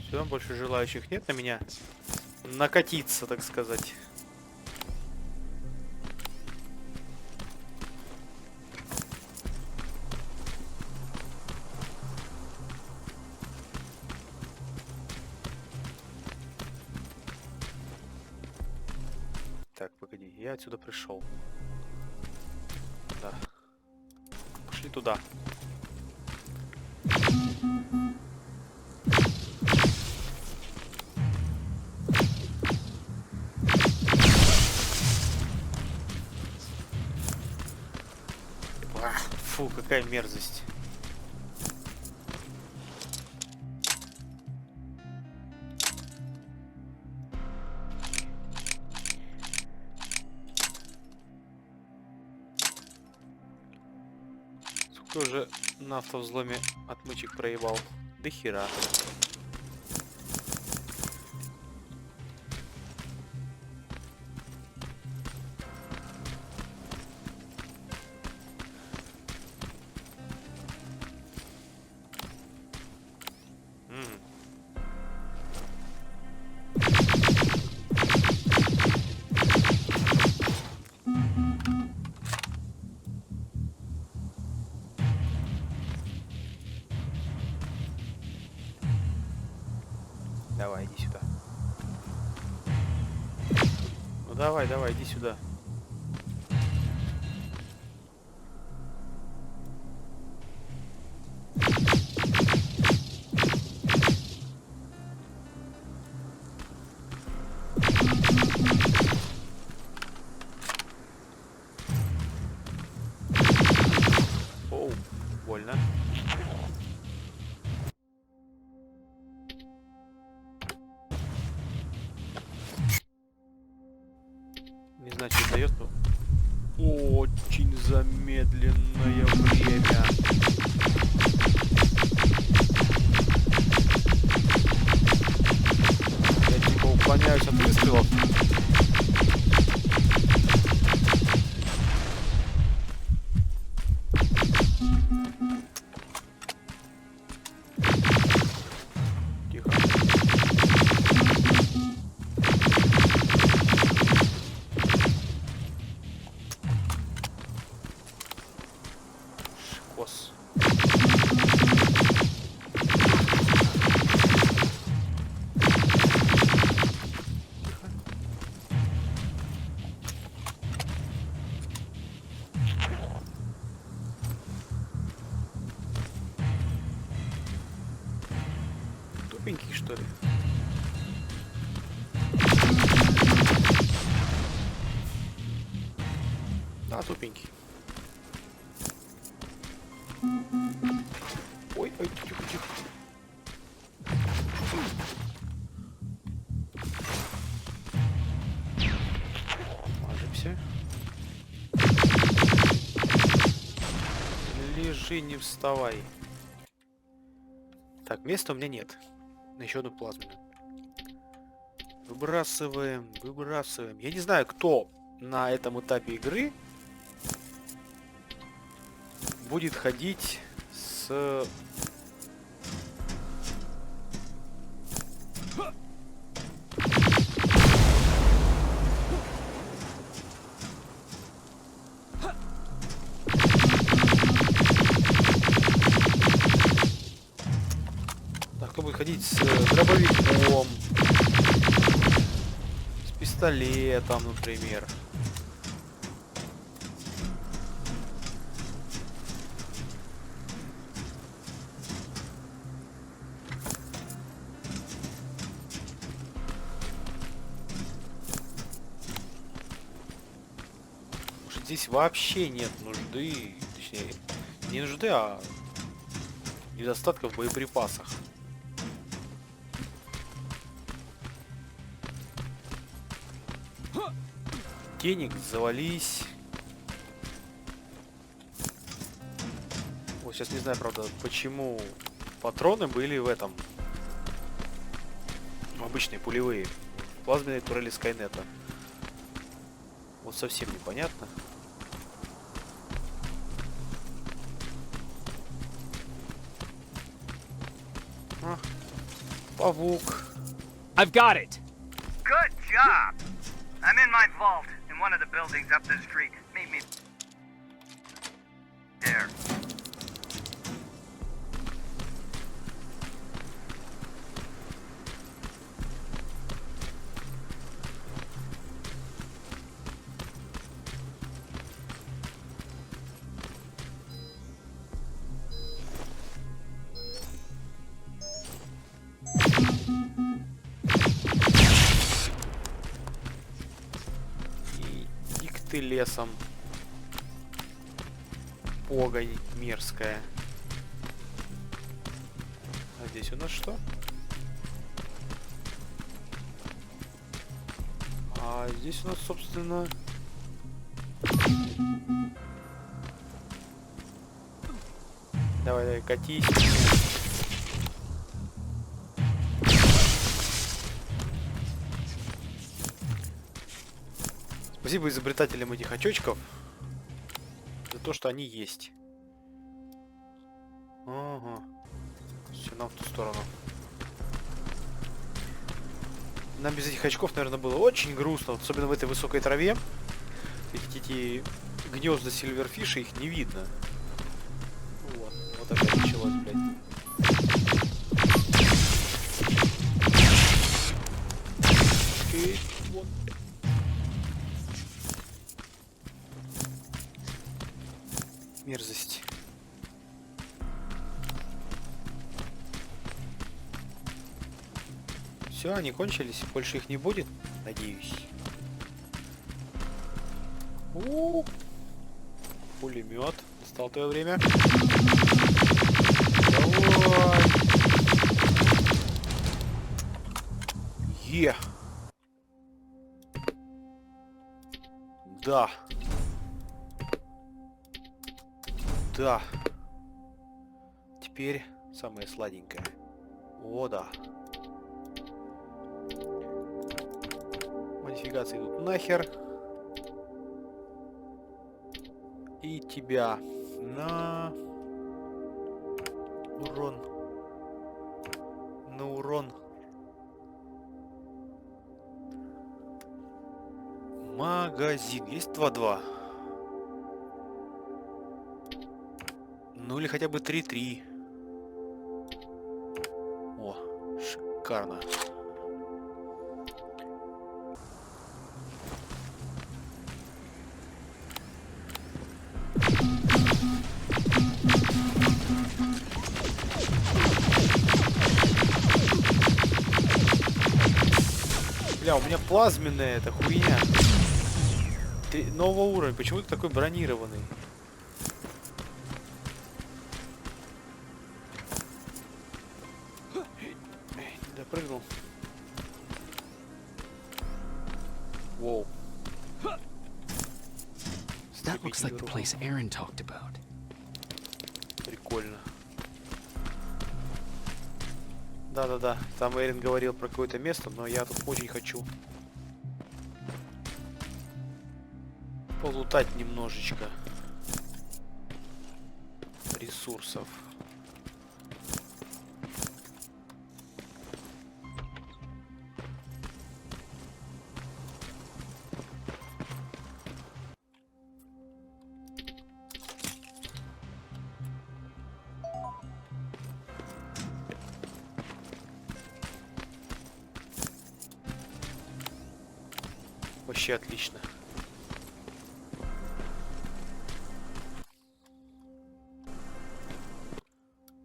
Все, больше желающих нет на меня накатиться, так сказать. Так, погоди, я отсюда пришел. Да. Пошли туда. Фу, какая мерзость. Сколько уже на автовзломе отмычек проебал? До хера. Давай, иди сюда. Ну давай, давай, иди сюда. Оу, больно. Не знаю, что дает, но очень замедленное время. Я типа уклоняюсь от выстрелов. Тихо. Шикос. Тупенький, что ли? Да, тупенький. Ой, тихо, тихо. Ложимся. Лежи, не вставай. Так, места у меня нет. На еще одну плазменную. Выбрасываем, выбрасываем. Я не знаю, кто на этом этапе игры будет ходить с... Так, кто будет ходить с дробовиком, с пистолетом, например. Здесь вообще нет нужды, точнее, не нужды, а недостатка в боеприпасах. Денег завались. Вот сейчас не знаю, правда, почему патроны были в этом. Обычные пулевые. Плазменные турели Скайнета. Вот совсем непонятно. А, павук. I've got it. Good job! I'm in my vault in one of the buildings up the street. Meet me there. Ты лесом. Погонь мерзкая. А здесь у нас что? А здесь у нас, собственно... Давай, давай, катись. Спасибо изобретателям этих очочков за то, что они есть. Ага. Все, нам в ту сторону. Нам без этих очков, наверное, было очень грустно. Вот особенно в этой высокой траве. Эти гнезда сильверфиша, их не видно. Вот, вот опять началось, блядь. Окей, вот. Мерзость. Все, они кончились, больше их не будет, надеюсь. Пулемет. Настало твое время. Давай. Да. Да. Теперь самое сладенькое. О, да. Модификации идут нахер. И тебя на урон. На урон. Магазин. Есть 2-2. Ну или хотя бы 3-3. О, шикарно. Бля, у меня плазменная эта хуйня. Нового уровня. Почему ты такой бронированный? Я прыгнул. Воу. That looks like the place Aaron talked about. Прикольно. Да-да-да, там Эрин говорил про какое-то место, но я тут очень хочу полутать немножечко ресурсов. Вообще отлично.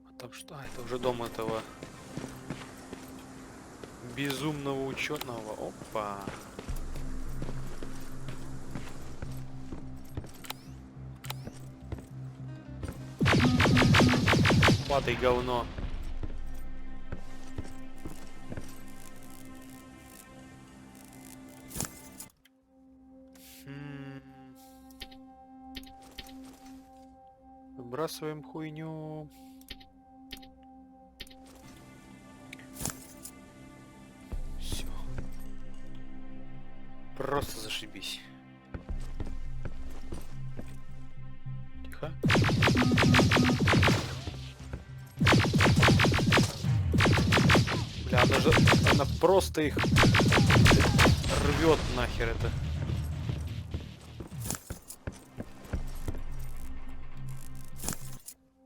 А там что? А, это уже дом этого безумного ученого. Опа. Падай, говно. Выбрасываем хуйню. Все. Просто зашибись. Тихо. Бля, она просто их рвет нахер это.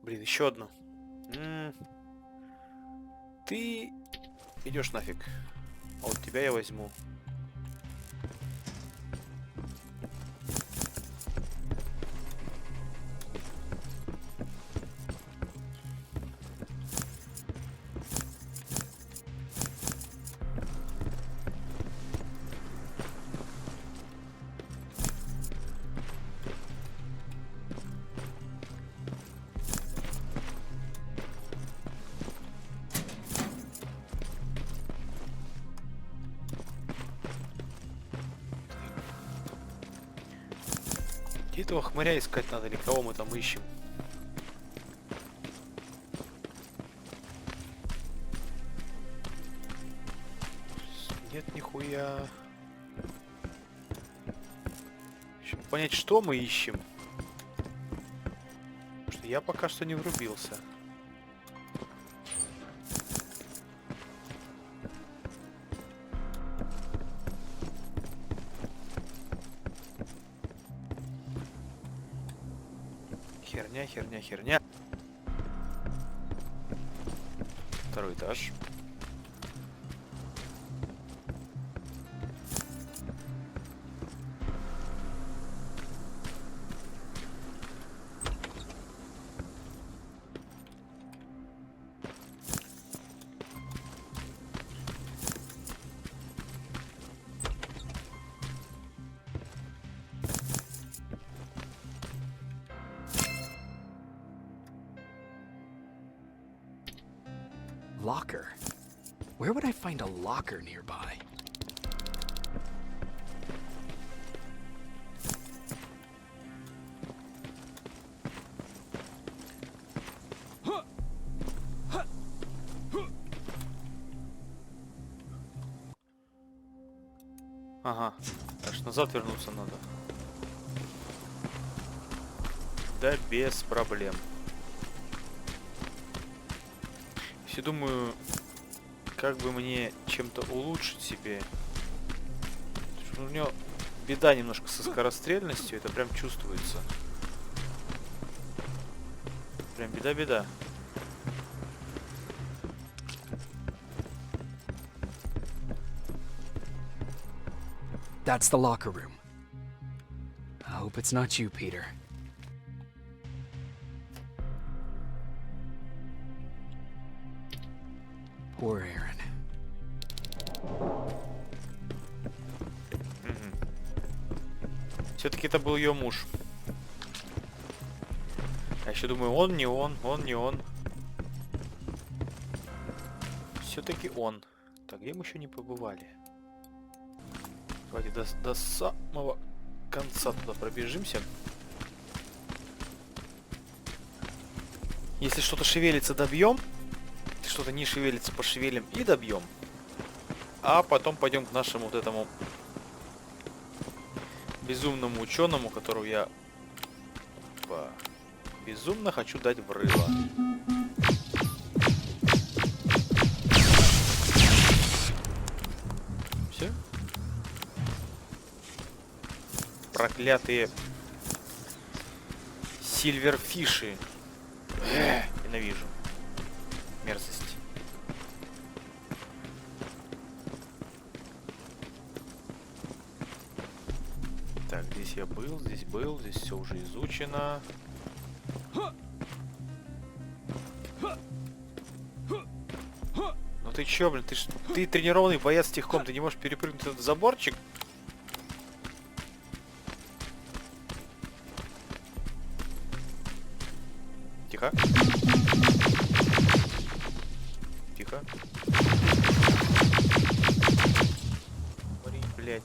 Блин, еще одну. Ты идешь нафиг. А вот тебя я возьму. Где этого хмыря искать надо, или кого мы там ищем? Нет, нихуя. Еще понять, что мы ищем. Потому что я пока что не врубился. Херня. Второй этаж. Locker? Where would I find a locker nearby? Ага, аж назад вернуться надо. Да без проблем. Я думаю, как бы мне чем-то улучшить себе. У него беда немножко со скорострельностью, это прям чувствуется. Прям беда-беда. That's the locker room. I hope it's not you, Peter. Poor Aaron. Все-таки это был ее муж. А еще думаю, он не он. Все-таки он. Так, где мы еще не побывали? Давайте до самого конца туда пробежимся. Если что-то шевелится, добьем. Если что-то не шевелится, пошевелим и добьем. А потом пойдем к нашему вот этому безумному ученому, которого я безумно хочу дать в рыло. Все? Проклятые сильверфиши. Ненавижу. Мерзость. Так, здесь я был, здесь все уже изучено. Ну ты чё, блин, ты тренированный боец техком, ты не можешь перепрыгнуть этот заборчик? Тихо. Тихо. Блин, блядь.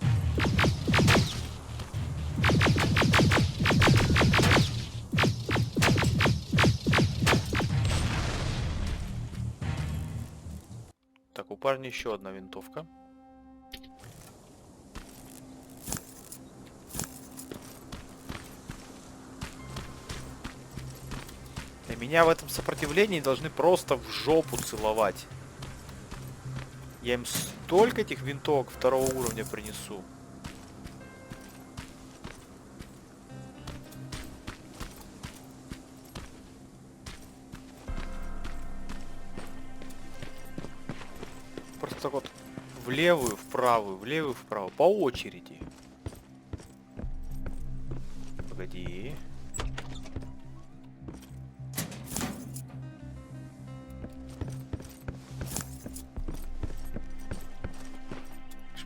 Так, у парня еще одна винтовка. И меня в этом сопротивлении должны просто в жопу целовать. Я им столько этих винтовок второго уровня принесу. Просто так вот в левую, в правую, по очереди. Погоди.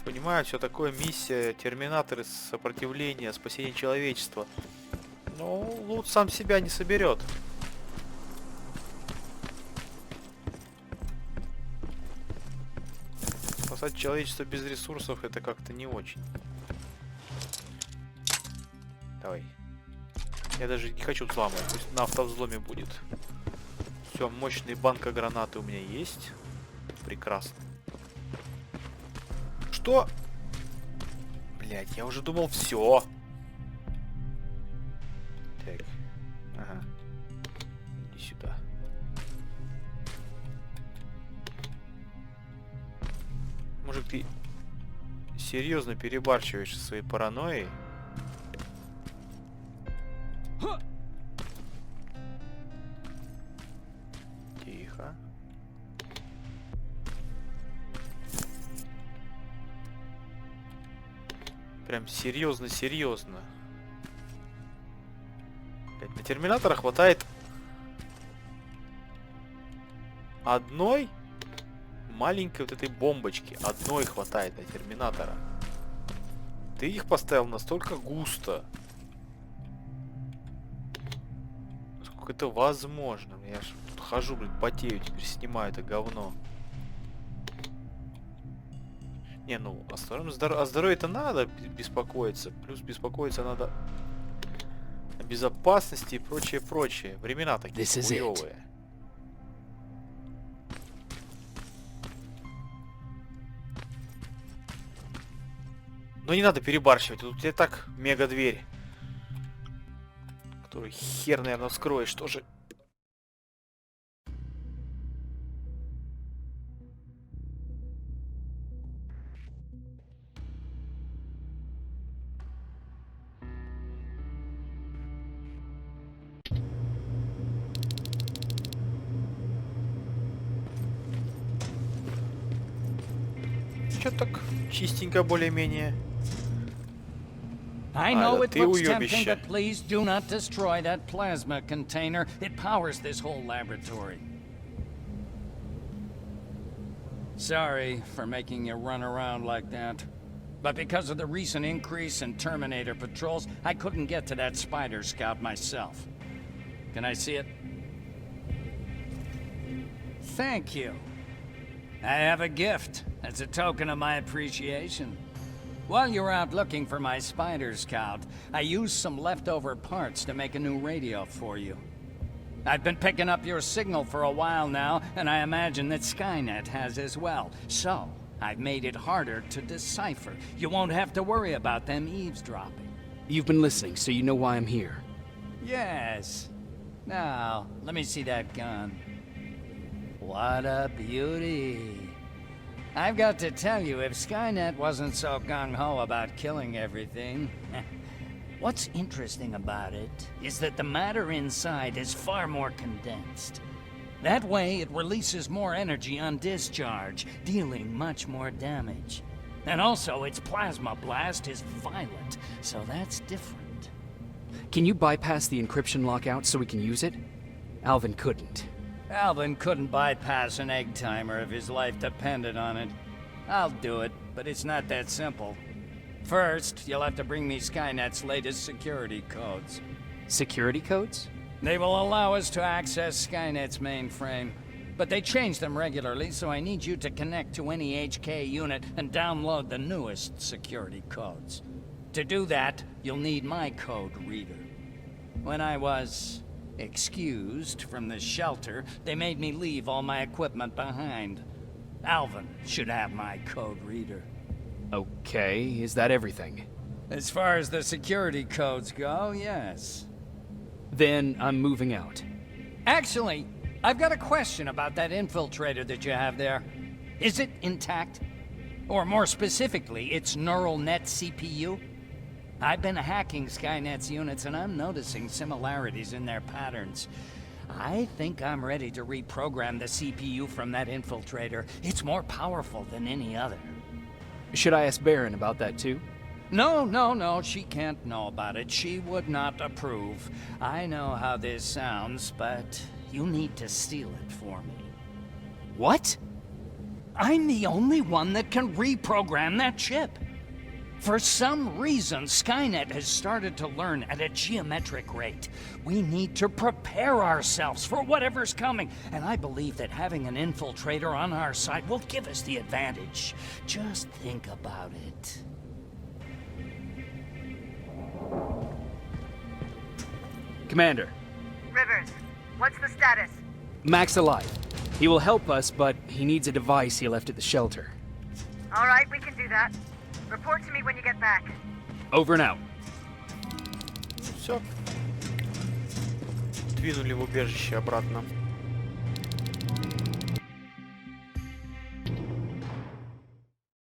Понимаю, все такое миссия, терминаторы, сопротивление, спасение человечества. Но лут сам себя не соберет. Спасать человечество без ресурсов — это как-то не очень. Давай. Я даже не хочу взламывать, пусть на автовзломе будет. Все, мощные банка-гранаты у меня есть. Прекрасно. Что? Блять, я уже думал, все. Так. Ага. Иди сюда. Может, ты серьезно перебарщиваешь со своей паранойей? Тихо. Прям серьезно. На Терминатора хватает одной маленькой вот этой бомбочки. Одной хватает на Терминатора. Ты их поставил настолько густо. Насколько это возможно. Я ж тут хожу, блин, потею, теперь снимаю это говно. Не, ну, о здоровье-то надо беспокоиться. Плюс беспокоиться надо о безопасности и прочее. Времена такие хуёвые. Но не надо перебарщивать. Тут у тебя так мега-дверь, которую хер, наверное, вскроешь тоже. Что-то так чистенько более-менее. I know it ты looks tempting, уёбище. but please do not destroy that plasma container. It powers this whole laboratory. Sorry for making you run around like that. But because of the recent increase in Terminator patrols, I couldn't get to that spider scout myself. Can I see it? Thank you. I have a gift as a token of my appreciation. While you were out looking for my spider scout, I used some leftover parts to make a new radio for you. I've been picking up your signal for a while now, and I imagine that Skynet has as well. So, I've made it harder to decipher. You won't have to worry about them eavesdropping. You've been listening, so you know why I'm here. Yes. Now, let me see that gun. What a beauty. I've got to tell you, if Skynet wasn't so gung-ho about killing everything... What's interesting about it is that the matter inside is far more condensed. That way, it releases more energy on discharge, dealing much more damage. And also, its plasma blast is violent, so that's different. Can you bypass the encryption lockout so we can use it? Alvin couldn't. Alvin couldn't bypass an egg timer if his life depended on it. I'll do it, but it's not that simple. First, you'll have to bring me Skynet's latest security codes. Security codes? They will allow us to access Skynet's mainframe. But they change them regularly, so I need you to connect to any HK unit and download the newest security codes. To do that, you'll need my code reader. When I was excused from the shelter, they made me leave all my equipment behind. Alvin should have my code reader. Okay, is that everything? As far as the security codes go, yes. Then I'm moving out. Actually, I've got a question about that infiltrator that you have there. Is it intact? Or more specifically, its neural net CPU? I've been hacking Skynet's units and I'm noticing similarities in their patterns. I think I'm ready to reprogram the CPU from that infiltrator. It's more powerful than any other. Should I ask Baron about that too? No, she can't know about it. She would not approve. I know how this sounds, but you need to steal it for me. What? I'm the only one that can reprogram that chip. For some reason, Skynet has started to learn at a geometric rate. We need to prepare ourselves for whatever's coming, and I believe that having an infiltrator on our side will give us the advantage. Just think about it. Commander. Rivers, what's the status? Mac's alive. He will help us, but he needs a device he left at the shelter. All right, we can do that. Report to me when you get back. Over and out. Все. Двинули в убежище обратно.